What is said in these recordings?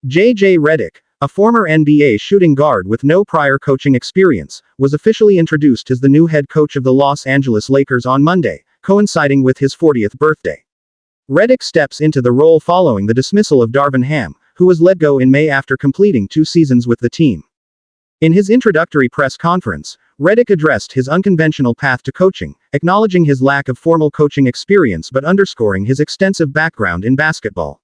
JJ Redick, a former NBA shooting guard with no prior coaching experience, was officially introduced as the new head coach of the Los Angeles Lakers on Monday, coinciding with his 40th birthday. Redick steps into the role following the dismissal of Darvin Ham, who was let go in May after completing 2 seasons with the team. In his introductory press conference, Redick addressed his unconventional path to coaching, acknowledging his lack of formal coaching experience but underscoring his extensive background in basketball.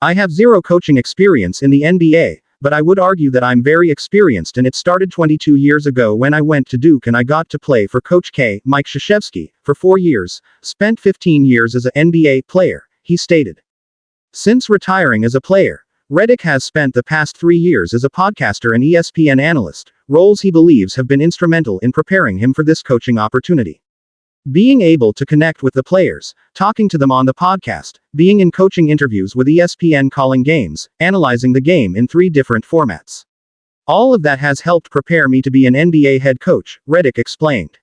"I have zero coaching experience in the NBA, but I would argue that I'm very experienced, and it started 22 years ago when I went to Duke and I got to play for Coach K, Mike Krzyzewski, for 4 years, spent 15 years as a NBA player," he stated. Since retiring as a player, Redick has spent the past 3 years as a podcaster and ESPN analyst, roles he believes have been instrumental in preparing him for this coaching opportunity. Being able to connect with the players, talking to them on the podcast, being in coaching interviews with ESPN, calling games, analyzing the game in 3 different formats. All of that has helped prepare me to be an NBA head coach, Redick explained.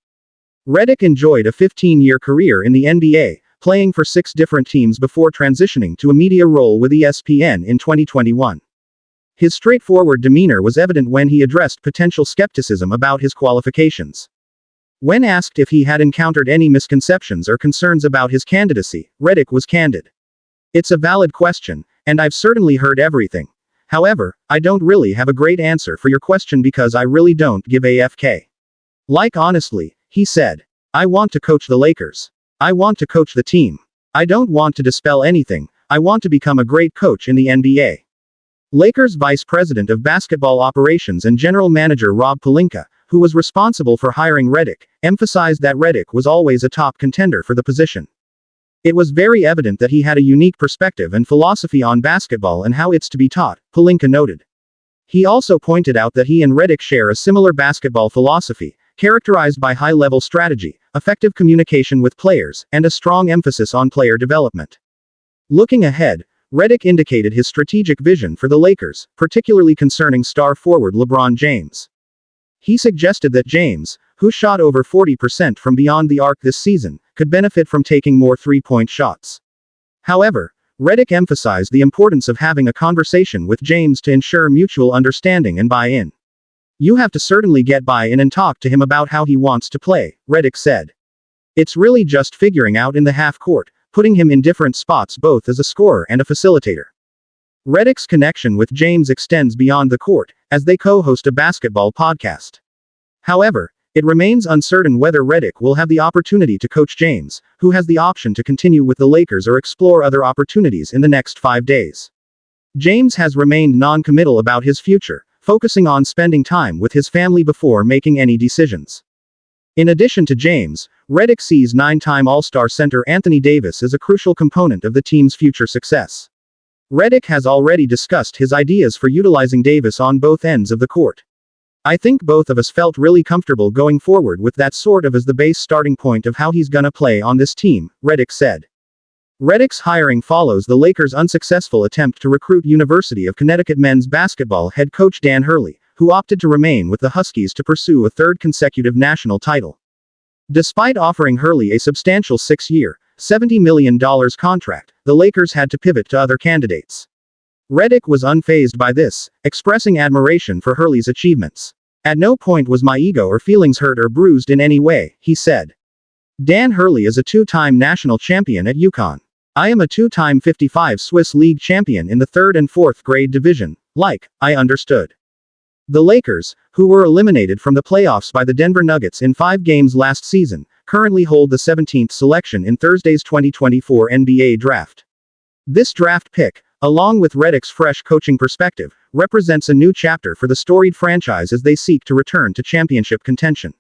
Redick enjoyed a 15-year career in the NBA, playing for 6 different teams before transitioning to a media role with ESPN in 2021. His straightforward demeanor was evident when he addressed potential skepticism about his qualifications. When asked if he had encountered any misconceptions or concerns about his candidacy, Redick was candid. "It's a valid question, and I've certainly heard everything. However, I don't really have a great answer for your question because I really don't give a FK. Like, honestly," he said. "I want to coach the Lakers. I want to coach the team. I don't want to dispel anything. I want to become a great coach in the NBA." Lakers Vice President of Basketball Operations and General Manager Rob Pelinka, who was responsible for hiring Redick, emphasized that Redick was always a top contender for the position. "It was very evident that he had a unique perspective and philosophy on basketball and how it's to be taught," Pelinka noted. He also pointed out that he and Redick share a similar basketball philosophy, characterized by high-level strategy, effective communication with players, and a strong emphasis on player development. Looking ahead, Redick indicated his strategic vision for the Lakers, particularly concerning star forward LeBron James. He suggested that James, who shot over 40% from beyond the arc this season, could benefit from taking more 3-point shots. However, Redick emphasized the importance of having a conversation with James to ensure mutual understanding and buy-in. "You have to certainly get buy-in and talk to him about how he wants to play," Redick said. "It's really just figuring out in the half court, putting him in different spots both as a scorer and a facilitator." Redick's connection with James extends beyond the court, as they co-host a basketball podcast. However, it remains uncertain whether Redick will have the opportunity to coach James, who has the option to continue with the Lakers or explore other opportunities in the next 5 days. James has remained non-committal about his future, focusing on spending time with his family before making any decisions. In addition to James, Redick sees 9-time All-Star center Anthony Davis as a crucial component of the team's future success. Redick has already discussed his ideas for utilizing Davis on both ends of the court. "I think both of us felt really comfortable going forward with that sort of as the base starting point of how he's gonna play on this team," Redick said. Redick's hiring follows the Lakers' unsuccessful attempt to recruit University of Connecticut men's basketball head coach Dan Hurley, who opted to remain with the Huskies to pursue a 3rd consecutive national title. Despite offering Hurley a substantial 6-year, $70 million contract, the Lakers had to pivot to other candidates. Redick was unfazed by this, expressing admiration for Hurley's achievements. "At no point was my ego or feelings hurt or bruised in any way," he said. Dan Hurley is a 2-time national champion at UConn. "I am a 2-time 55 Swiss League champion in the 3rd and 4th grade division. I understood." The Lakers, who were eliminated from the playoffs by the Denver Nuggets in 5 games last season, currently hold the 17th selection in Thursday's 2024 NBA draft. This draft pick, along with Redick's fresh coaching perspective, represents a new chapter for the storied franchise as they seek to return to championship contention.